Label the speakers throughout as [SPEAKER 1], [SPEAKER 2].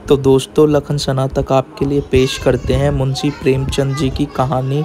[SPEAKER 1] तो दोस्तों लखन स्नातक आपके लिए पेश करते हैं मुंशी प्रेमचंद जी की कहानी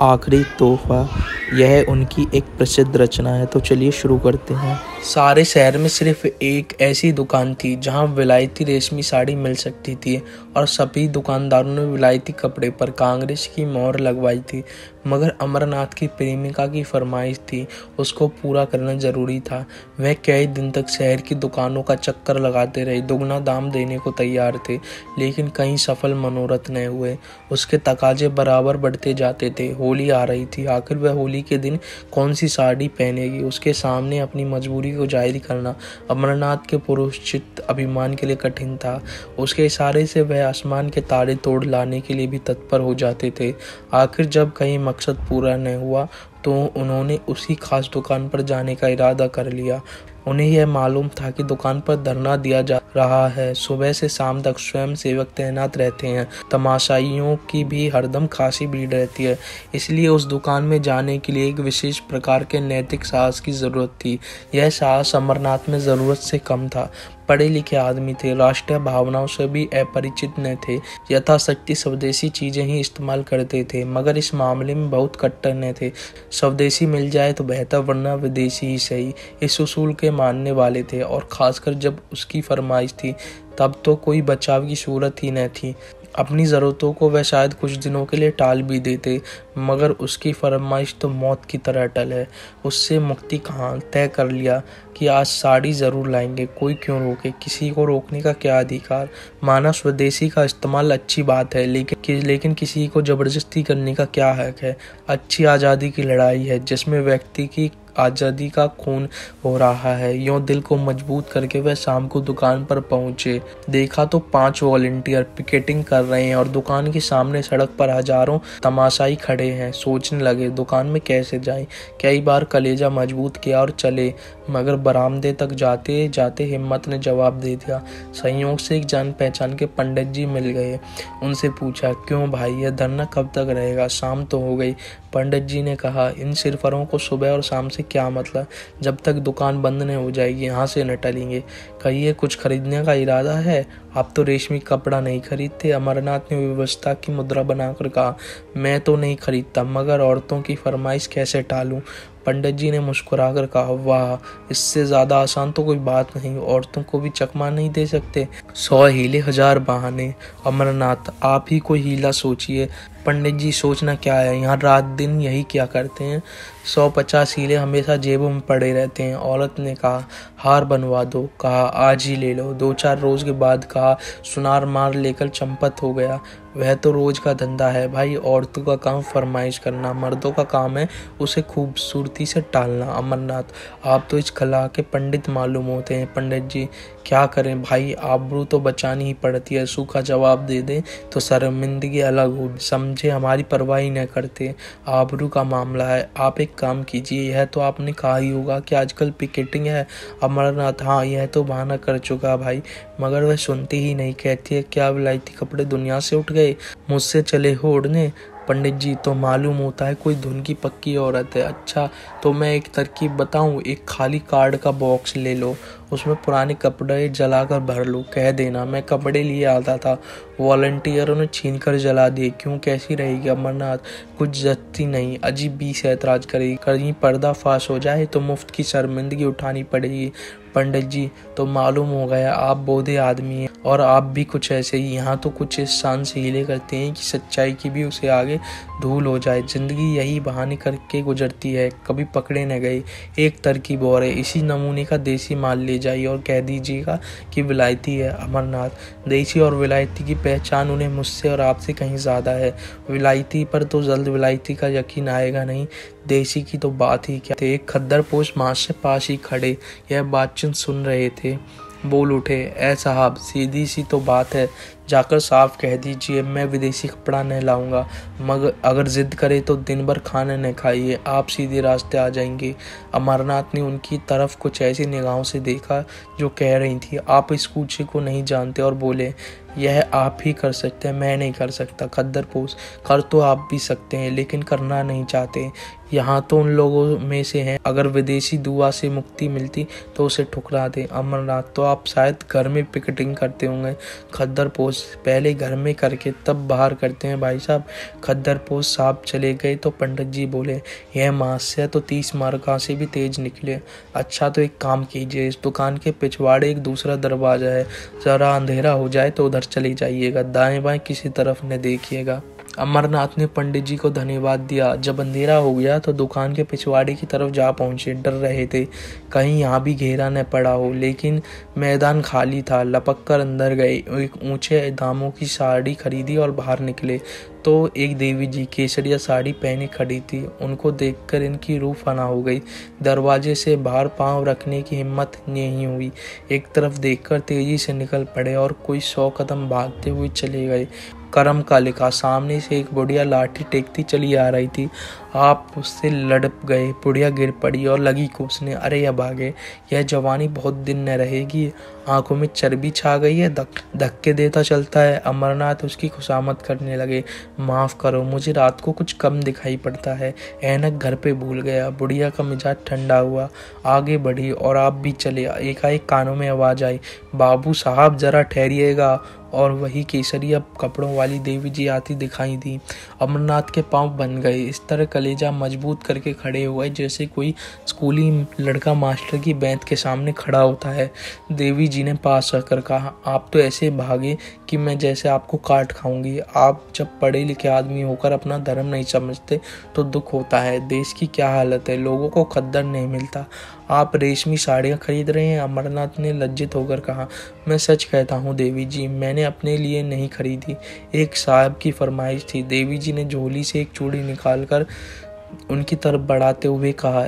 [SPEAKER 1] आखिरी तोहफा। यह उनकी एक प्रसिद्ध रचना है। तो चलिए शुरू करते हैं। सारे शहर में सिर्फ एक ऐसी दुकान थी जहां विलायती रेशमी साड़ी मिल सकती थी और सभी दुकानदारों ने विलायती कपड़े पर कांग्रेस की मोहर लगवाई थी। मगर अमरनाथ की प्रेमिका की फरमाइश थी, उसको पूरा करना जरूरी था। वह कई दिन तक शहर की दुकानों का चक्कर लगाते रहे, दुगना दाम देने को तैयार थे, लेकिन कहीं सफल मनोरथ न हुए। उसके तकाजे बराबर बढ़ते जाते थे। होली आ रही थी, आखिर वह होली के दिन कौन सी साड़ी पहनेगी? उसके सामने अपनी मजबूरी को जाहिर करना अमरनाथ के पुरुषचित अभिमान के लिए कठिन था। उसके इशारे से वह आसमान के तारे तोड़ लाने के लिए भी तत्पर हो जाते थे। आखिर जब कहीं मकसद पूरा न हुआ तो उन्होंने उसी खास दुकान पर जाने का इरादा कर लिया। उन्हें यह मालूम था कि दुकान पर धरना दिया जा रहा है। सुबह से शाम तक स्वयं सेवक तैनात रहते हैं। तमाशाइयों की भी हरदम खासी भीड़ रहती है। इसलिए उस दुकान में जाने के लिए एक विशेष प्रकार के नैतिक साहस की जरूरत थी। यह साहस अमरनाथ में जरूरत से कम था। पढ़े लिखे आदमी थे, राष्ट्रीय भावनाओं से भी अपरिचित न थे, यथाशक्ति स्वदेशी चीजें ही इस्तेमाल करते थे, मगर इस मामले में बहुत कट्टर न थे। स्वदेशी मिल जाए तो बेहतर, वरना विदेशी ही सही, इस उसूल के मानने वाले थे। और खासकर जब उसकी फरमाइश थी तब तो कोई बचाव की सूरत ही न थी। अपनी ज़रूरतों को वह शायद कुछ दिनों के लिए टाल भी देते, मगर उसकी फरमाइश तो मौत की तरह अटल है। उससे मुक्ति कहाँ? तय कर लिया कि आज साड़ी ज़रूर लाएंगे। कोई क्यों रोके? किसी को रोकने का क्या अधिकार? माना स्वदेशी का इस्तेमाल अच्छी बात है, लेकिन किसी को ज़बरदस्ती करने का क्या हक है? अच्छी आज़ादी की लड़ाई है जिसमें व्यक्ति की आज़ादी का खून हो रहा है। यूं दिल को मजबूत करके वह शाम को दुकान पर पहुंचे। देखा तो 5 वॉलंटियर पिकेटिंग कर रहे हैं और दुकान के सामने सड़क पर हजारों तमाशाई खड़े हैं। सोचने लगे दुकान में कैसे जाएं। कई बार कलेजा मजबूत किया और चले, मगर बरामदे तक जाते जाते हिम्मत ने जवाब दे दिया। संयोग से एक जान पहचान के पंडित जी मिल गए। उनसे पूछा, क्यों भाई, यह धरना कब तक रहेगा? शाम तो हो गई। पंडित जी ने कहा, इन सिरफरों को सुबह और शाम से क्या मतलब? जब तक दुकान बंद नहीं हो जाएगी यहाँ से न टलेंगे। कहिए, कुछ खरीदने का इरादा है? आप तो रेशमी कपड़ा नहीं खरीदते। अमरनाथ ने व्यवस्था की मुद्रा बनाकर कहा, मैं तो नहीं खरीदता, मगर औरतों की फरमाइश कैसे टालूं? पंडित जी ने मुस्कुराकर कहा, वाह, इससे ज्यादा आसान तो कोई बात नहीं। औरतों को भी चकमा नहीं दे सकते? 100 हीले 1000 बहाने। अमरनाथ, आप ही कोई हीला सोचिए। पंडित जी, सोचना क्या है, यहाँ रात दिन यही क्या करते हैं। 150 हीले हमेशा जेबों में पड़े रहते हैं। औरत ने कहा, हार बनवा दो। कहा, आज ही ले लो। 2-4 रोज के बाद कहा, सुनार मार लेकर चंपत हो गया। वह तो रोज का धंधा है भाई। औरतों का काम फरमाइश करना, मर्दों का काम है उसे खूबसूरती से टालना। अमरनाथ, आप तो इस कला के पंडित मालूम होते हैं। पंडित जी, क्या करें भाई, आबरू तो बचानी ही पड़ती है। सूखा जवाब दे दें तो शर्मिंदगी अलग हो, समझे, हमारी परवाह ही न करते। आबरू का मामला है। आप एक काम कीजिए, यह तो आपने कहा ही होगा कि आजकल पिकेटिंग है। अमरनाथ, हाँ, यह तो बहाना कर चुका भाई, मगर वह सुनती ही नहीं। कहती है, क्या विलायती कपड़े दुनिया से उठ गए, मुझसे चले हो उड़ने? पंडित जी, तो मालूम होता है कोई धुन की पक्की औरत है। अच्छा, तो मैं एक तरकीब बताऊं, एक खाली कार्ड का बॉक्स ले लो, उसमें पुराने कपड़े जलाकर भर लो। कह देना मैं कपड़े लिए आता था, वॉलंटियरों ने छीनकर जला दिए। क्यों, कैसी रहेगी? अमरनाथ, कुछ जचती नहीं, अजीब 20 ऐतराज करेगी। कहीं पर्दा फाश हो जाए तो मुफ्त की शर्मिंदगी उठानी पड़ेगी। पंडित जी, तो मालूम हो गया आप बोधे आदमी हैं और आप भी कुछ ऐसे ही। यहाँ तो कुछ इस शान से हीले करते हैं कि सच्चाई की भी उसे आगे धूल हो जाए। जिंदगी यही बहाने करके गुजरती है, कभी पकड़े न गए। एक तरकीब और है, इसी नमूने का देसी माल ले जाइए और कह दीजिएगा कि विलायती है। अमरनाथ, देसी और विलायती की पहचान उन्हें मुझसे और आपसे कहीं ज़्यादा है। विलायती पर तो जल्द विलायती का यकीन आएगा नहीं, देसी की तो बात ही क्या। एक खद्दर पोश मास्टर पास ही खड़े यह बातचीत सुन रहे थे। बोल उठे, ए साहब, सीधी सी तो बात है, जाकर साफ कह दीजिए मैं विदेशी कपड़ा नहीं लाऊंगा, मगर अगर जिद करे तो दिन भर खाना न खाइए, आप सीधे रास्ते आ जाएंगे। अमरनाथ ने उनकी तरफ कुछ ऐसी निगाहों से देखा जो कह रही थी आप इस कूचे को नहीं जानते, और बोले यह आप ही कर सकते हैं, मैं नहीं कर सकता। खद्दरपोश कर तो आप भी सकते हैं लेकिन करना नहीं चाहते। यहाँ तो उन लोगों में से हैं, अगर विदेशी दुआ से मुक्ति मिलती तो उसे ठुकरा दें। अमरनाथ तो आप शायद घर में पिकेटिंग करते होंगे। खद्दरपोश पहले घर में करके तब बाहर करते हैं भाई साहब। खद्दरपोश साहब चले गए तो पंडित जी बोले यह मास्य तो 30 मार्का से भी तेज निकले। अच्छा तो एक काम कीजिए, इस दुकान के पिछवाड़े एक दूसरा दरवाजा है, जरा अंधेरा हो जाए तो उधर चले जाइएगा, दाएं बाएं किसी तरफ न देखिएगा। अमरनाथ ने पंडित जी को धन्यवाद दिया। जब अंधेरा हो गया तो दुकान के पिछवाड़े की तरफ जा पहुंचे। डर रहे थे कहीं यहाँ भी घेरा न पड़ा हो, लेकिन मैदान खाली था। लपक कर अंदर गए, एक ऊंचे दामों की साड़ी खरीदी और बाहर निकले तो एक देवी जी केसरिया साड़ी पहने खड़ी थी। उनको देखकर इनकी रूह फना हो गई। दरवाजे से बाहर पांव रखने की हिम्मत नहीं हुई। एक तरफ देखकर तेजी से निकल पड़े और कोई 100 कदम भागते हुए चले गए। करम का लिखा। सामने से एक बुढ़िया लाठी टेकती चली आ रही थी। आप उससे लड़ गए। बुढ़िया गिर पड़ी और लगी कोसने, अरे या भागे, यह जवानी बहुत दिन न रहेगी, आंखों में चर्बी छा गई है, धक्के देता चलता है। अमरनाथ उसकी खुशामद करने लगे, माफ़ करो मुझे रात को कुछ कम दिखाई पड़ता है, ऐनक घर पे भूल गया। बुढ़िया का मिजाज ठंडा हुआ, आगे बढ़ी और आप भी चले। एकाएक कानों में आवाज़ आई, बाबू साहब जरा ठहरिएगा, और वही केसरिया कपड़ों वाली देवी जी आती दिखाई दी। अमरनाथ के पांव बन गए, इस तरह कलेजा मजबूत करके खड़े हुए जैसे कोई स्कूली लड़का मास्टर की बेंच के सामने खड़ा होता है। देवी जी ने पास आकर कहा, आप तो ऐसे भागे कि मैं जैसे आपको काट खाऊंगी। आप जब पढ़े लिखे आदमी होकर अपना धर्म नहीं समझते तो दुख होता है। देश की क्या हालत है, लोगों को खद्दर नहीं मिलता, आप रेशमी साड़ियाँ खरीद रहे हैं। अमरनाथ ने लज्जित होकर कहा, मैं सच कहता हूँ देवी जी, मैंने अपने लिए नहीं खरीदी, एक साहब की फरमाइश थी। देवी जी ने झोली से एक चूड़ी निकालकर उनकी तरफ बढ़ाते हुए कहा,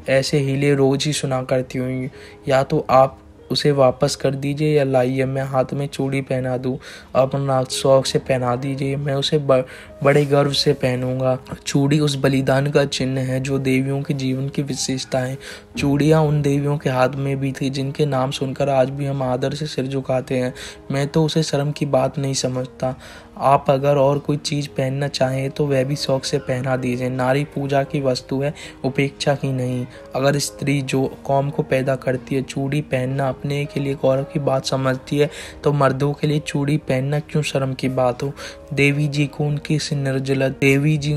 [SPEAKER 1] ऐसे हीले रोज ही सुना करती हुई, या तो आप उसे वापस कर दीजिए या लाइए मैं हाथ में चूड़ी पहना दूं। अमरनाथ शौक से पहना दीजिए, मैं उसे बड़े गर्व से पहनूंगा। चूड़ी उस बलिदान का चिन्ह है जो देवियों के जीवन की विशेषता है। चूड़ियाँ उन देवियों के हाथ में भी थी जिनके नाम सुनकर आज भी हम आदर से सिर झुकाते हैं। मैं तो उसे शर्म की बात नहीं समझता। आप अगर और कोई चीज़ पहनना चाहें तो वह भी शौक से पहना दीजिए। नारी पूजा की वस्तु है, उपेक्षा की नहीं। अगर स्त्री जो कौम को पैदा करती है चूड़ी पहनना अपने के लिए गौरव की बात समझती है तो मर्दों के लिए चूड़ी पहनना क्यों शर्म की बात हो। देवी जी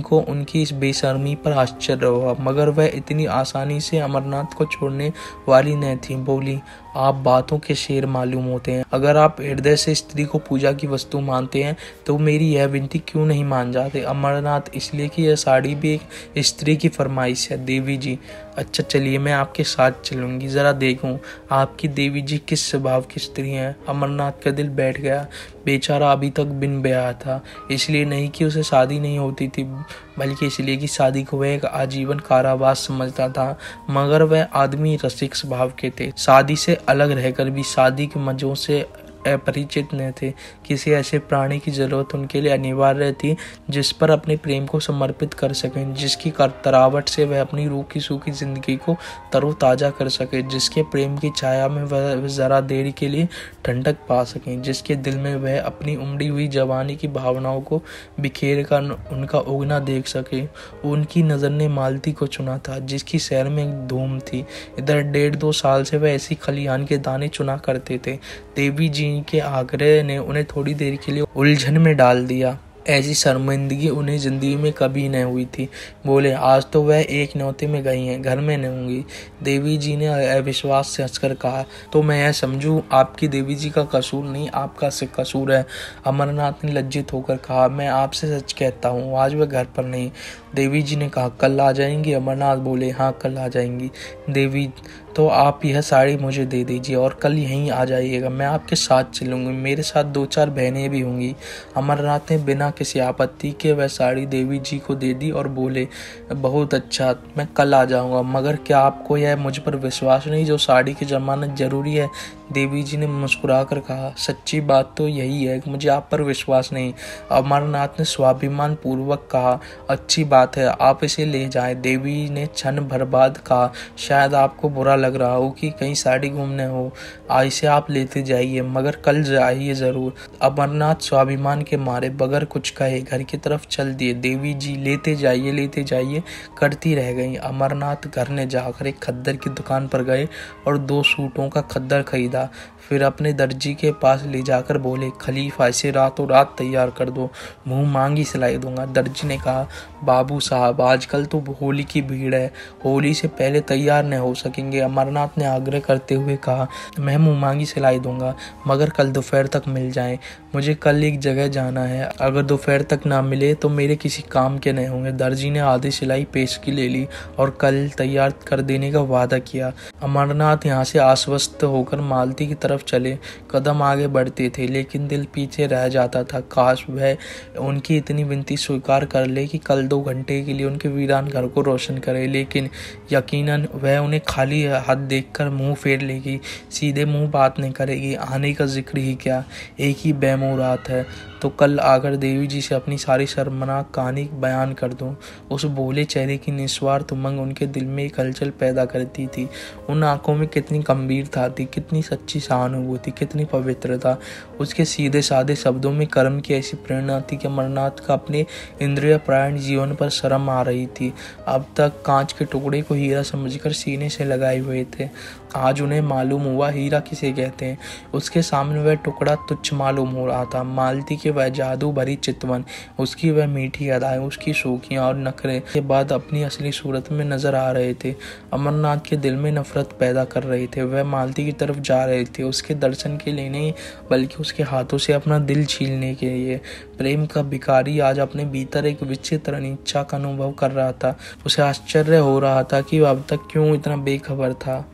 [SPEAKER 1] को उनकी इस बेशर्मी पर आश्चर्य हुआ, मगर वह इतनी आसानी से अमरनाथ को छोड़ने वाली न थी। बोली, आप बातों के शेर मालूम होते हैं। अगर आप हृदय से स्त्री को पूजा की वस्तु मानते हैं तो मेरी यह विनती क्यों नहीं मान जाते। अमरनाथ, इसलिए कि यह साड़ी भी एक स्त्री की फरमाइश है। देवी जी, अच्छा चलिए मैं आपके साथ चलूंगी, जरा देखूं आपकी देवी जी किस स्वभाव की स्त्री हैं। अमरनाथ का दिल बैठ गया। बेचारा अभी तक बिन ब्याह था, इसलिए नहीं कि उसे शादी नहीं होती थी, बल्कि इसलिए कि शादी को वह एक आजीवन कारावास समझता था। मगर वह आदमी रसिक स्वभाव के थे, शादी से अलग रहकर भी शादी के मजों से अपरिचित न थे। किसी ऐसे प्राणी की जरूरत उनके लिए अनिवार्य थी जिस पर अपने प्रेम को समर्पित कर सकें, जिसकी तरावट से वह अपनी रूह की सूखी जिंदगी को तरोताजा कर सके, जिसके प्रेम की छाया में वह जरा देर के लिए ठंडक पा सकें, जिसके दिल में वह अपनी उमड़ी हुई जवानी की भावनाओं को बिखेर कर उनका उगना देख सके। उनकी नज़र ने मालती को चुना था जिसकी सैर में एक धूम थी। इधर 1.5-2 साल से वह ऐसी खलिहान के दाने चुना करते थे। देवी जी के आग्रह ने उन्हें थोड़ी देर के लिए उलझन में डाल दिया। ऐसी शर्मिंदगी उन्हें जिंदगी में कभी न हुई थी। बोले, आज तो वह एक न्योते में गई हैं, घर में न होंगी। देवी जी ने अविश्वास से हंसकर कहा, तो मैं यह समझूं आपकी देवी जी का कसूर नहीं, आपका कसूर है। अमरनाथ ने लज्जित होकर कहा, मैं आपसे सच कहता हूँ, आज वह घर पर नहीं। देवी जी ने कहा, कल आ जाएंगी। अमरनाथ बोले, हाँ कल आ जाएंगी। देवी, तो आप यह साड़ी मुझे दे दीजिए और कल यहीं आ जाइएगा, मैं आपके साथ चलूंगी, मेरे साथ 2-4 बहनें भी होंगी। अमरनाथ ने बिना किसी आपत्ति के वह साड़ी देवी जी को दे दी और बोले, बहुत अच्छा, मैं कल आ जाऊंगा। मगर क्या आपको यह मुझ पर विश्वास नहीं जो साड़ी की जमानत जरूरी है। देवी जी ने मुस्कुरा कर कहा, सच्ची बात तो यही है कि मुझे आप पर विश्वास नहीं। अमरनाथ ने स्वाभिमान पूर्वक कहा, अच्छी बात है, आप इसे ले जाएं। देवी ने क्षण भर बाद कहा, शायद आपको बुरा लग रहा हो कि कहीं साड़ी घूमने हो, इसे आप लेते जाइए, मगर कल जाइए जरूर। अमरनाथ स्वाभिमान के मारे बगैर कुछ कहे घर की तरफ चल दिए। देवी जी लेते जाइए करती रह गई। अमरनाथ घर ने जाकर एक खद्दर की दुकान पर गए और 2 सूटों का खद्दर खरीदा। फिर अपने दर्जी के पास ले जाकर बोले, खलीफा इसे रातों रात तैयार कर दो, मुंह मांगी सिलाई दूंगा। दर्जी ने कहा, बाबू साहब आजकल तो होली की भीड़ है, होली से पहले तैयार न हो सकेंगे। अमरनाथ ने आग्रह करते हुए कहा, मैं मुंह मांगी सिलाई दूंगा, मगर कल दोपहर तक मिल जाए। मुझे कल एक जगह जाना है, अगर दोपहर तक ना मिले तो मेरे किसी काम के नहीं होंगे। दर्जी ने आधी सिलाई पेशगी ले ली और कल तैयार कर देने का वादा किया। अमरनाथ यहाँ से आश्वस्त होकर मालती की तरफ चले। कदम आगे बढ़ते थे लेकिन दिल पीछे रह जाता था। काश वह उनकी इतनी विनती स्वीकार कर ले कि कल 2 घंटे के लिए उनके वीरान घर को रोशन करे, लेकिन यकीनन वह उन्हें खाली हाथ देखकर मुंह फेर लेगी, सीधे मुंह बात नहीं करेगी। आने का जिक्र ही क्या, एक ही बेमुराद है तो कल आकर देवी जी से अपनी सारी शर्मनाक कहानी बयान कर दूं। उस भोले चेहरे की निस्वार्थ उमंग उनके दिल में एक हलचल पैदा करती थी। उन आंखों में कितनी गंभीरता थी, कितनी सच्ची सहानुभूति, कितनी पवित्रता। उसके सीधे साधे शब्दों में कर्म की ऐसी प्रेरणा थी कि अमरनाथ का अपने इंद्रिय प्राण जीवन पर शर्म आ रही थी। अब तक कांच के टुकड़े को हीरा समझकर सीने से लगाए हुए थे, आज उन्हें मालूम हुआ हीरा किसे कहते हैं। उसके सामने वह टुकड़ा तुच्छ मालूम हो रहा था। मालती के वह जादू भरी चितवन, उसकी वह मीठी अदाएं, उसकी शोखियां और नखरे के बाद अपनी असली सूरत में नजर आ रहे थे। अमरनाथ के दिल में नफरत पैदा कर रहे थे। वह मालती की तरफ जा रहे थे, उसके दर्शन के लिए नहीं बल्कि उसके हाथों से अपना दिल छीनने के लिए। प्रेम का भिखारी आज अपने भीतर एक विचित्र अनिच्छा का अनुभव कर रहा था। उसे आश्चर्य हो रहा था कि वह अब तक क्यों इतना बेखबर था।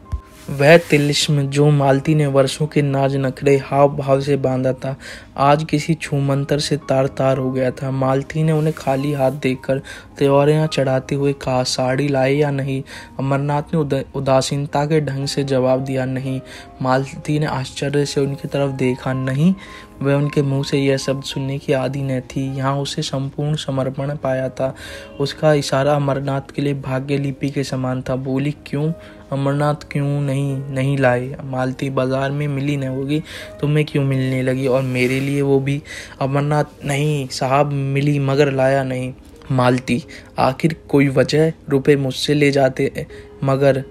[SPEAKER 1] वह तिलिस्म जो मालती ने वर्षों के नाज नखरे हाव भाव से बांधा था, आज किसी छूमंतर से तार तार हो गया था। मालती ने उन्हें खाली हाथ देखकर त्योहारियां चढ़ाते हुए कहा, साड़ी लाए या नहीं। अमरनाथ ने उदासीनता के ढंग से जवाब दिया, नहीं। मालती ने आश्चर्य से उनकी तरफ देखा, नहीं। वह उनके मुंह से यह शब्द सुनने की आदी न थी। यहाँ उसे संपूर्ण समर्पण पाया था। उसका इशारा अमरनाथ के लिए भाग्य लिपि के समान था। बोली, क्यों अमरनाथ, क्यों नहीं लाए। मालती, बाजार में मिली न होगी, तुम्हें क्यों मिलने लगी, और मेरे लिए वो भी। अमरनाथ, नहीं साहब, मिली मगर लाया नहीं। मालती, आखिर कोई वजह, रुपए मुझसे ले जाते मगर।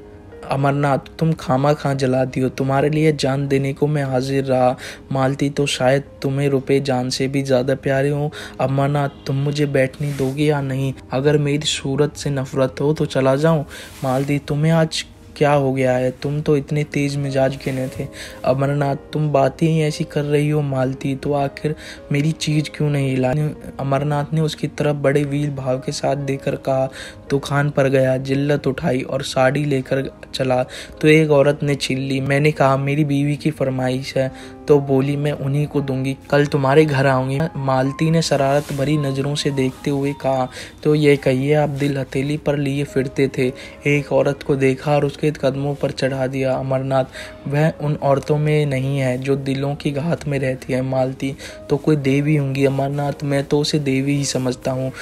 [SPEAKER 1] अमरनाथ, तुम खामा खां जलाती हो, तुम्हारे लिए जान देने को मैं हाजिर रहा। मालती, तो शायद तुम्हें रुपए जान से भी ज्यादा प्यारे हो। अमरनाथ, तुम मुझे बैठने दोगे या नहीं। अगर मेरी सूरत से नफरत हो तो चला जाऊं। मालती, तुम्हें आज क्या हो गया है, तुम तो इतने तेज मिजाज के न थे। अमरनाथ, तुम बातें ही ऐसी कर रही हो। मालती, तो आखिर मेरी चीज क्यों नहीं लाई। अमरनाथ ने उसकी तरफ बड़े वीर भाव के साथ देकर कहा, दुकान पर गया, जिल्लत उठाई और साड़ी लेकर चला तो एक औरत ने छीन ली। मैंने कहा, मेरी बीवी की फरमाइश है, तो बोली, मैं उन्हीं को दूंगी, कल तुम्हारे घर आऊंगी। मालती ने शरारत भरी नजरों से देखते हुए कहा, तो ये कहिए आप दिल हथेली पर लिए फिरते थे, एक औरत को देखा और उसके कदमों पर चढ़ा दिया। अमरनाथ, वह उन औरतों में नहीं है जो दिलों की घात में रहती है। मालती, तो कोई देवी होंगी। अमरनाथ, मैं तो उसे देवी ही समझता हूँ।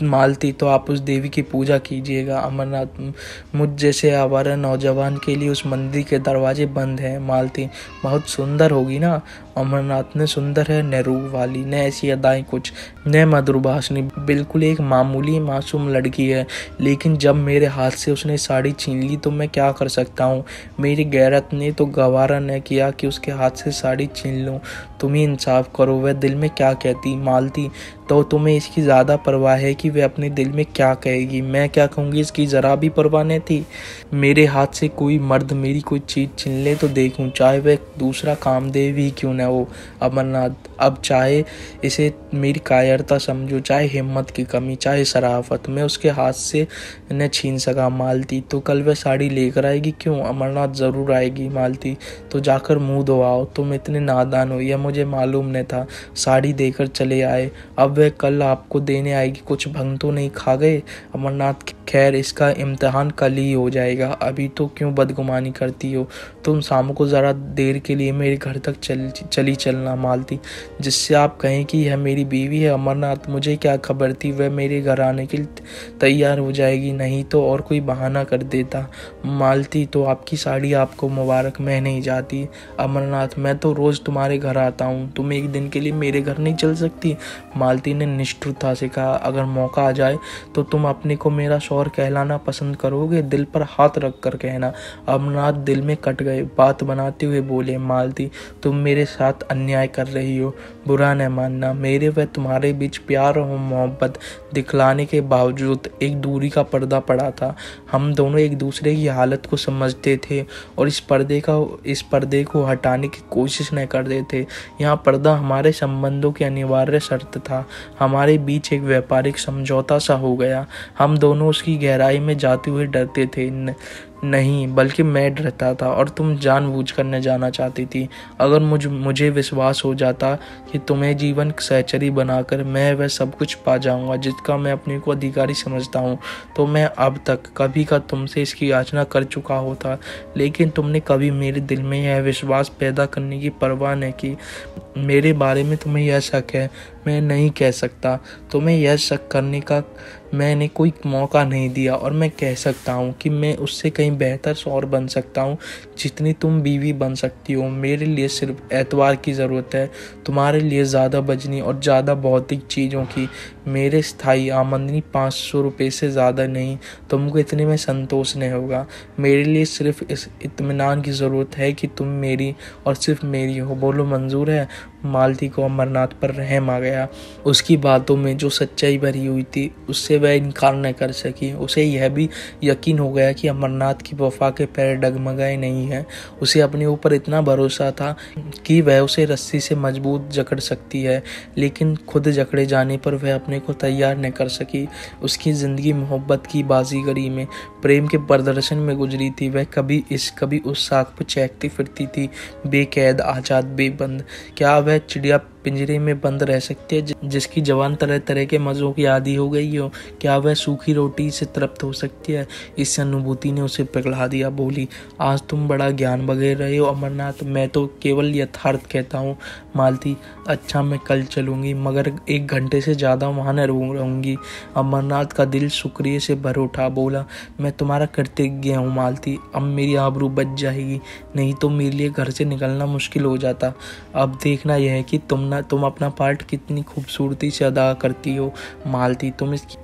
[SPEAKER 1] मालती, तो आप उस देवी की पूजा कीजिएगा। अमरनाथ, मुझ जैसे आवारा नौजवान के लिए उस मंदिर के दरवाजे बंद हैं। मालती, बहुत सुंदर होगी ना। अमरनाथ ने, सुंदर है, न रूप वाली, न ऐसी अदाएं कुछ, न मधुरभाषिणी, बिल्कुल एक मामूली मासूम लड़की है। लेकिन जब मेरे हाथ से उसने साड़ी छीन ली तो मैं क्या कर सकता हूँ। मेरी गैरत ने तो गवारा न किया कि उसके हाथ से साड़ी छीन लूँ। तुम ही इंसाफ करो, वह दिल में क्या कहती। मालती, तो तुम्हें इसकी ज़्यादा परवाह है कि वह अपने दिल में क्या कहेगी। मैं क्या कहूँगी इसकी ज़रा भी परवाह नहीं थी। मेरे हाथ से कोई मर्द मेरी कोई चीज़ छीन ले तो देखूँ, चाहे वह दूसरा कामदेव ही क्यों न न हो अमरनाथ। अब चाहे इसे मेरी कायरता समझो, चाहे हिम्मत की कमी, चाहे शराफत, मैं उसके हाथ से न छीन सका। मालती, तो कल वह साड़ी लेकर आएगी? क्यों अमरनाथ, ज़रूर आएगी मालती, तो जाकर मुंह धोआओ। तुम इतने नादान हो यह मुझे मालूम न था। साड़ी देकर चले आए, अब वह कल आपको देने आएगी। कुछ भंग तो नहीं खा गए अमरनाथ? खैर, इसका इम्तिहान कल ही हो जाएगा, अभी तो क्यों बदगुमानी करती हो? तुम शाम को ज़रा देर के लिए मेरे घर तक चली चलना मालती, जिससे आप कहें कि यह मेरी बीवी है। अमरनाथ, मुझे क्या खबर थी वह मेरे घर आने के लिए तैयार हो जाएगी, नहीं तो और कोई बहाना कर देता। मालती, तो आपकी साड़ी आपको मुबारक, मैं नहीं जाती। अमरनाथ, मैं तो रोज़ तुम्हारे घर आता हूँ, तुम एक दिन के लिए मेरे घर नहीं चल सकती? मालती ने निष्ठुरता से कहा, अगर मौका आ जाए तो तुम अपने को मेरा शौहर कहलाना पसंद करोगे? दिल पर हाथ रख कर कहना। अमरनाथ दिल में कट गए, बात बनाते हुए बोले, मालती, तुम मेरे साथ अन्याय कर रही हो, बुरा न मानना। मेरे व तुम्हारे बीच प्यार और मोहब्बत दिखलाने के बावजूद एक दूरी का पर्दा पड़ा था। हम दोनों एक दूसरे की हालत को समझते थे और इस पर्दे को हटाने की कोशिश न करते थे। यहाँ पर्दा हमारे संबंधों की अनिवार्य शर्त था। हमारे बीच एक व्यापारिक समझौता सा हो गया। हम दोनों उसकी गहराई में जाते हुए डरते थे। नहीं, बल्कि मैं डरता था और तुम जानबूझकर न जाना चाहती थी। अगर मुझे विश्वास हो जाता कि तुम्हें जीवन सहचरी बनाकर मैं वह सब कुछ पा जाऊंगा जिसका मैं अपने को अधिकारी समझता हूँ, तो मैं अब तक कभी का तुमसे इसकी याचना कर चुका होता। लेकिन तुमने कभी मेरे दिल में यह विश्वास पैदा करने की परवाह न की। मेरे बारे में तुम्हें यह शक है, मैं नहीं कह सकता। तुम्हें यह शक करने का मैंने कोई मौका नहीं दिया और मैं कह सकता हूँ कि मैं उससे कहीं बेहतर शौहर बन सकता हूँ जितनी तुम बीवी बन सकती हो। मेरे लिए सिर्फ एतवार की ज़रूरत है, तुम्हारे लिए ज़्यादा बजनी और ज़्यादा भौतिक चीज़ों की। मेरे स्थायी आमदनी 500 रुपये से ज़्यादा नहीं, तुमको इतने में संतोष नहीं होगा। मेरे लिए सिर्फ इस इत्मीनान की ज़रूरत है कि तुम मेरी और सिर्फ मेरी हो। बोलो, मंजूर है? मालती को अमरनाथ पर रहम आ गया। उसकी बातों में जो सच्चाई भरी हुई थी उससे वह इनकार न कर सकी। उसे यह भी यकीन हो गया कि अमरनाथ की वफा के पैर डगमगाए नहीं हैं। उसे अपने ऊपर इतना भरोसा था कि वह उसे रस्सी से मजबूत जकड़ सकती है, लेकिन खुद जकड़े जाने पर वह अपने को तैयार न कर सकी। उसकी ज़िंदगी मोहब्बत की बाजीगरी में, प्रेम के प्रदर्शन में गुजरी थी। वह कभी उस साख पर चहकती फिरती थी, बेकैद, आज़ाद, बेबंद। क्या वह चिड़िया पिंजरे में बंद रह सकती है जिसकी जवान तरह तरह के मज़ों की आदी हो गई हो? क्या वह सूखी रोटी से तृप्त हो सकती है? इस अनुभूति ने उसे पिघला दिया। बोली, आज तुम बड़ा ज्ञान बगैर रहे हो अमरनाथ, मैं तो केवल यथार्थ कहता हूँ। मालती, अच्छा, मैं कल चलूँगी, मगर 1 घंटे से ज़्यादा वहाँ न रहूँगी। अमरनाथ का दिल शुक्रिया से भर उठा। बोला, मैं तुम्हारा कृतज्ञ हूँ मालती, अब मेरी आबरू बच जाएगी, नहीं तो मेरे लिए घर से निकलना मुश्किल हो जाता। अब देखना यह है कि तुम अपना पार्ट कितनी खूबसूरती से अदा करती हो। मालती,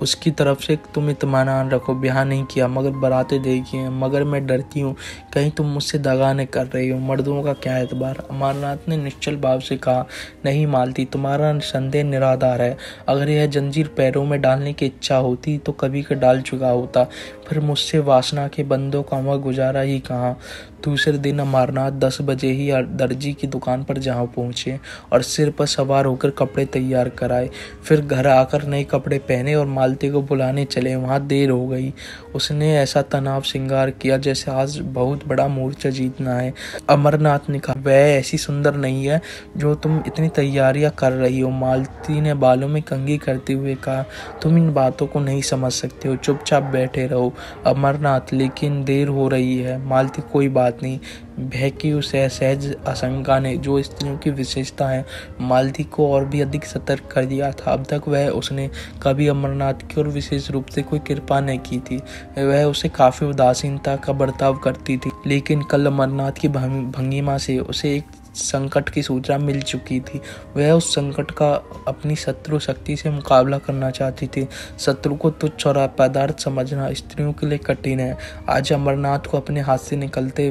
[SPEAKER 1] उसकी तरफ से तुम इत्मीनान रखो। ब्याह नहीं किया मगर बारातें देखी हैं, मगर मैं डरती हूँ कहीं तुम मुझसे दगा न कर रही हो। मर्दों का क्या एतबार? अमरनाथ ने निश्चल भाव से कहा। नहीं मालती, तुम्हारा संदेह निराधार है। अगर यह जंजीर पैरों में डालने की इच्छा होती तो कभी का डाल चुका होता, फिर मुझसे वासना के बंदों का वह गुजारा ही कहाँ। दूसरे दिन अमरनाथ 10 बजे ही दर्जी की दुकान पर जहाँ पहुँचे और सिर पर सवार होकर कपड़े तैयार कराए। फिर घर आकर नए कपड़े पहने और मालती को बुलाने चले। वहाँ देर हो गई। उसने ऐसा तनाव श्रृंगार किया जैसे आज बहुत बड़ा मोर्चा जीतना है। अमरनाथ ने कहा, वह ऐसी सुंदर नहीं है जो तुम इतनी तैयारियां कर रही हो। मालती ने बालों में कंघी करते हुए कहा, तुम इन बातों को नहीं समझ सकते हो, चुपचाप बैठे रहो। अमरनाथ, लेकिन देर हो रही है। मालती, कोई बात नहीं। भय की उस सहज आशंका ने, जो स्त्रियों की विशेषता है, मालती को और भी अधिक सतर्क कर दिया था। अब तक उसने कभी अमरनाथ की और विशेष रूप से कोई कृपा नहीं की थी। वह उसे काफी उदासीनता का बर्ताव करती थी, लेकिन कल अमरनाथ की भंगिमा से उसे एक संकट की सूचना मिल चुकी थी। वह उस संकट का अपनी शत्रु शक्ति से मुकाबला करना चाहती थी। शत्रु को तुच्छ और अपदार्थ समझना स्त्रियों के लिए कठिन है। आज अमरनाथ को अपने हाथ से निकलते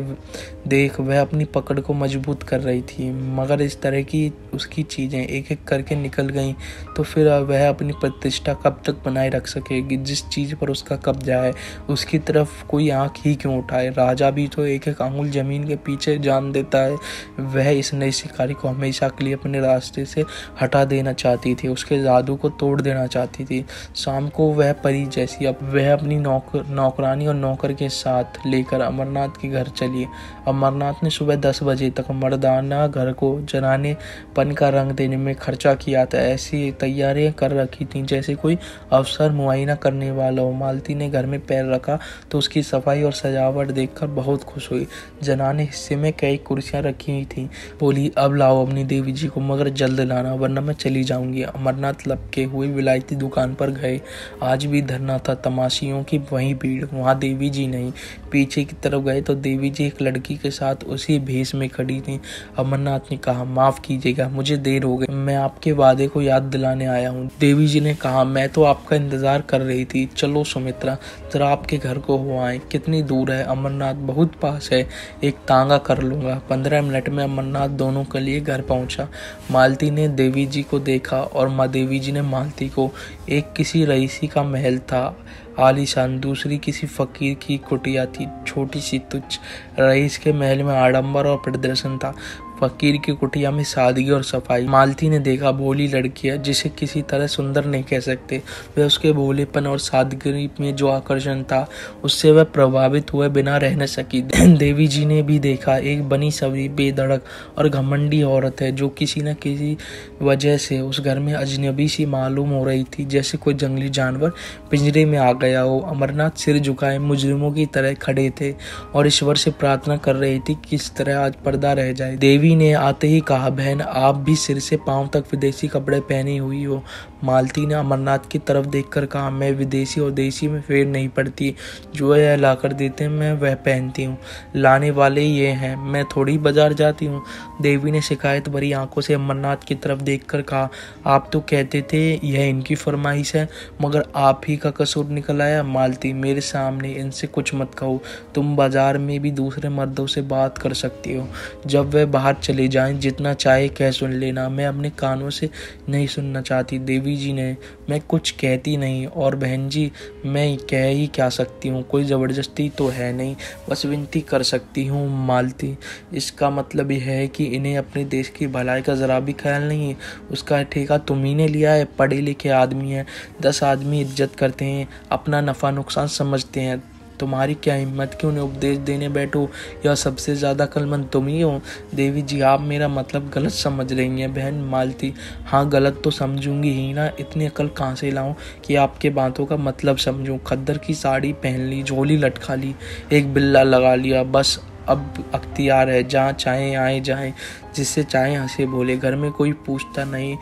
[SPEAKER 1] देख वह अपनी पकड़ को मजबूत कर रही थी, मगर इस तरह की उसकी चीज़ें एक एक करके निकल गईं तो फिर वह अपनी प्रतिष्ठा कब तक बनाए रख सकेगी? जिस चीज़ पर उसका कब्जा है उसकी तरफ कोई आंख ही क्यों उठाए? राजा भी तो एक एक आंगुल जमीन के पीछे जान देता है। वह वह इस नई शिकारी को हमेशा के लिए अपने रास्ते से हटा देना चाहती थी, उसके जादू को तोड़ देना चाहती थी। शाम को वह परी जैसी अब वह अपनी नौकरानी और नौकर के साथ लेकर अमरनाथ के घर चली। अमरनाथ ने सुबह 10 बजे तक मर्दाना घर को जनानेपन का रंग देने में खर्चा किया था। ऐसी तैयारियां कर रखी थी जैसे कोई अफसर मुआयना करने वाला हो। मालती ने घर में पैर रखा तो उसकी सफाई और सजावट देखकर बहुत खुश हुई। जनाने हिस्से में कई कुर्सियां रखी हुई थी। बोली, अब लाओ अपनी देवी जी को, मगर जल्द लाना वरना मैं चली जाऊंगी। अमरनाथ लपके हुए विलायती दुकान पर गए। आज भी धरना था, तमाशियों की वही भीड़, वहां देवी जी नहीं। पीछे की तरफ गए तो देवी जी एक लड़की के साथ उसी भेष में खड़ी थी। अमरनाथ ने कहा, माफ कीजिएगा, मुझे देर हो गई, मैं आपके वादे को याद दिलाने आया हूँ। देवी जी ने कहा, मैं तो आपका इंतजार कर रही थी। चलो सुमित्रा, जरा आपके घर को हो आए। कितनी दूर है? अमरनाथ, बहुत पास है, एक तांगा कर लूंगा। 15 मिनट में अमरनाथ दोनों के लिए घर पहुंचा। मालती ने देवी जी को देखा और माँ देवी जी ने मालती को। एक किसी रईसी का महल था आलीशान, दूसरी किसी फकीर की कुटिया थी छोटी सी तुच्छ। रईस के महल में आडंबर और प्रदर्शन था, फकीर की कुटिया में सादगी और सफाई। मालती ने देखा, भोली लड़की है जिसे किसी तरह सुंदर नहीं कह सकते। वह उसके भोलेपन और सादगी में जो आकर्षण था उससे वह प्रभावित हुए बिना रह न सकी। देवी जी ने भी देखा, एक बनी सवरी बेधड़क और घमंडी औरत है जो किसी न किसी वजह से उस घर में अजनबी सी मालूम हो रही थी, जैसे कोई जंगली जानवर पिंजरे में आ गया हो। अमरनाथ सिर झुकाए मुजरिमों की तरह खड़े थे और ईश्वर से प्रार्थना कर रही थी किस तरह आज पर्दा रह जाए। देवी ने आते ही कहा, बहन आप भी सिर से पांव तक विदेशी कपड़े पहनी हुई हो। मालती ने अमरनाथ की तरफ देखकर कहा, मैं विदेशी और देसी में फेर नहीं पड़ती, जो यह ला कर देते हैं मैं वह पहनती हूँ, लाने वाले ये हैं, मैं थोड़ी बाजार जाती हूँ। देवी ने शिकायत भरी आंखों से अमरनाथ की तरफ देखकर कहा, आप तो कहते थे यह इनकी फरमाइश है, मगर आप ही का कसूर निकल आया। मालती, मेरे सामने इनसे कुछ मत कहो, तुम बाजार में भी दूसरे मर्दों से बात कर सकती हो। जब वह बाहर चले जाएं, जितना चाहे कह सुन लेना, मैं अपने कानों से नहीं सुनना चाहती। देवी जी ने, मैं कुछ कहती नहीं, और बहन जी मैं कह ही क्या सकती हूँ, कोई ज़बरदस्ती तो है नहीं, बस विनती कर सकती हूँ। मालती, इसका मतलब यह है कि इन्हें अपने देश की भलाई का ज़रा भी ख्याल नहीं है? उसका ठेका तुम ही ने लिया है। पढ़े लिखे आदमी हैं, 10 आदमी इज्जत करते हैं, अपना नफ़ा नुकसान समझते हैं, तुम्हारी क्या हिम्मत कि उन्हें उपदेश देने बैठो, या सबसे ज़्यादा अक्लमंद तुम ही हो। देवी जी, आप मेरा मतलब गलत समझ रही हैं। बहन मालती, हाँ गलत तो समझूंगी ही ना, इतनी अकल कहाँ से लाऊं कि आपके बातों का मतलब समझूं। खद्दर की साड़ी पहन ली, झोली लटका ली, एक बिल्ला लगा लिया, बस अब अख्तियार है, जहाँ चाहें आए जाएं, जिससे चाहें हंसे बोले, घर में कोई पूछता नहीं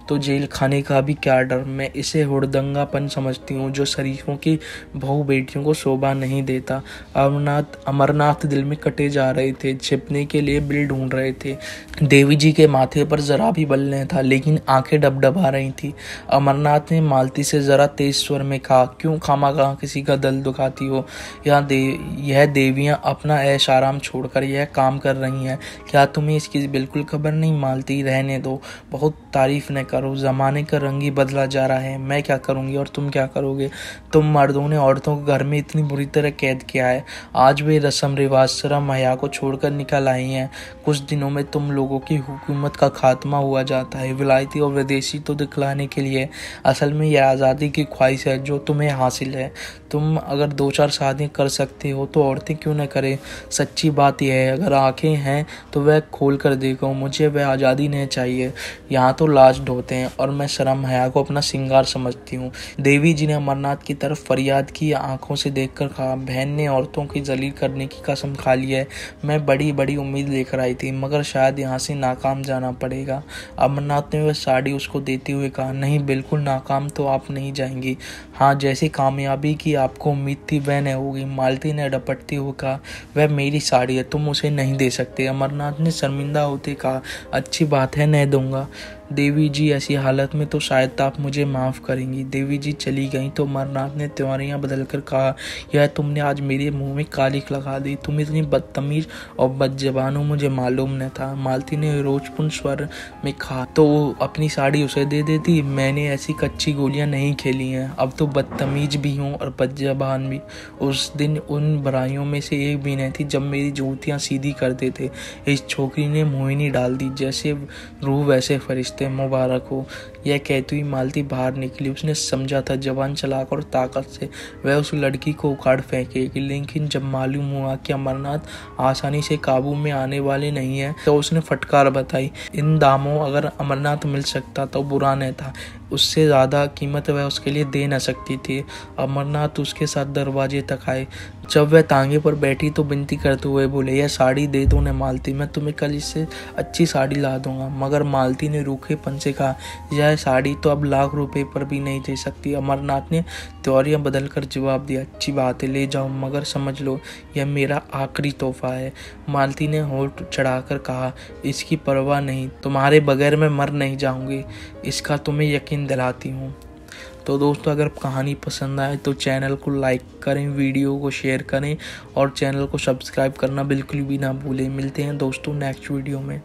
[SPEAKER 1] तो जेल खाने का भी क्या डर। मैं इसे हुड़दंगापन समझती हूँ जो शरीफों की बहू बेटियों को शोभा नहीं देता। अमरनाथ दिल में कटे जा रहे थे, छिपने के लिए बिल ढूंढ रहे थे। देवी जी के माथे पर जरा भी बल नहीं था, लेकिन आंखें डबडबा रही थी। अमरनाथ ने मालती से जरा तेज स्वर में कहा, क्यों खामखा किसी का दिल दुखाती हो? यह देवियां अपना ऐश आराम छोड़कर यह काम कर रही हैं, क्या तुम्हें इसकी बिल्कुल खबर नहीं? मालती, रहने दो, बहुत तारीफ न करो, जमाने का रंग ही बदला जा रहा है। मैं क्या करूंगी और तुम क्या करोगे? तुम मर्दों ने औरतों को घर में इतनी बुरी तरह कैद किया है, आज वे रस्म रिवाज शर्म हया को छोड़कर निकल आई हैं। कुछ दिनों में तुम लोगों की हुकूमत का खात्मा हुआ जाता है। विलायती और विदेशी तो दिखलाने के लिए, असल में यह आज़ादी की ख्वाहिश है जो तुम्हें हासिल है। तुम अगर 2-4 शादियाँ कर सकते हो तो औरतें क्यों न करें? सच्ची बात यह है, अगर आंखें हैं तो वह खोल कर देखो। मुझे वह आज़ादी नहीं चाहिए। यहाँ तो लाज ढोते हैं और मैं शर्म हया को अपना सिंगार समझती हूँ। देवी जी ने अमरनाथ की तरफ फरियाद की आंखों से देखकर कहा, बहन ने औरतों की जलील करने की कसम खा ली है। मैं बड़ी बड़ी उम्मीद लेकर आई थी, मगर शायद यहाँ से नाकाम जाना पड़ेगा। अमरनाथ ने वह साड़ी उसको देते हुए कहा, नहीं, बिल्कुल नाकाम तो आप नहीं जाएंगी। हाँ, जैसी कामयाबी की आपको उम्मीद थी वह नहीं होगी। मालती ने डपटते हुए कहा, वह मेरी साड़ी है, तुम उसे नहीं दे सकते। अमरनाथ ने शर्मिंदा होते कहा, अच्छी बात है, नहीं दूंगा। देवी जी ऐसी हालत में तो शायद आप मुझे माफ़ करेंगी। देवी जी चली गई तो अमरनाथ ने त्योरियां बदलकर कहा, यह तुमने आज मेरे मुंह में कालिक लगा दी। तुम इतनी बदतमीज और बदजबान हो, मुझे मालूम न था। मालती ने रोचपूर्ण स्वर में कहा, तो अपनी साड़ी उसे दे देती। मैंने ऐसी कच्ची गोलियां नहीं खेली हैं। अब तो बदतमीज भी हूँ और बदजबान भी। उस दिन उन बुराइयों में से एक भी नहीं थी जब मेरी जूतियाँ सीधी करते थे। इस छोकरी ने मोहिनी डाल दी, जैसे रूह वैसे फरिश्ते, मुबारक हो। यह कहती हुई मालती बाहर निकली। उसने समझा था जवान चलाक और ताकत से वह उस लड़की को उखाड़ फेंकेगी, लेकिन जब मालूम हुआ कि अमरनाथ आसानी से काबू में आने वाले नहीं है तो उसने फटकार बताई, इन दामों अगर अमरनाथ मिल सकता तो बुरा न था। उससे ज़्यादा कीमत वह उसके लिए दे न सकती थी। अमरनाथ उसके साथ दरवाजे तक आए। जब वह तांगे पर बैठी तो विनती करते हुए बोले, यह साड़ी दे दो न मालती, मैं तुम्हें कल इससे अच्छी साड़ी ला दूंगा। मगर मालती ने रूखेपन से कहा, यह साड़ी तो अब लाख रुपए पर भी नहीं दे सकती। अमरनाथ ने त्योरियां बदलकर जवाब दिया, अच्छी बात है, ले जाओ, मगर समझ लो यह मेरा आखिरी तोहफा है। मालती ने होठ चढ़ाकर कहा, इसकी परवाह नहीं, तुम्हारे बगैर मैं मर नहीं जाऊंगी, इसका तुम्हें यकीन दिलाती हूँ। तो दोस्तों, अगर कहानी पसंद आए तो चैनल को लाइक करें, वीडियो को शेयर करें और चैनल को सब्सक्राइब करना बिल्कुल भी ना भूलें। मिलते हैं दोस्तों नेक्स्ट वीडियो में।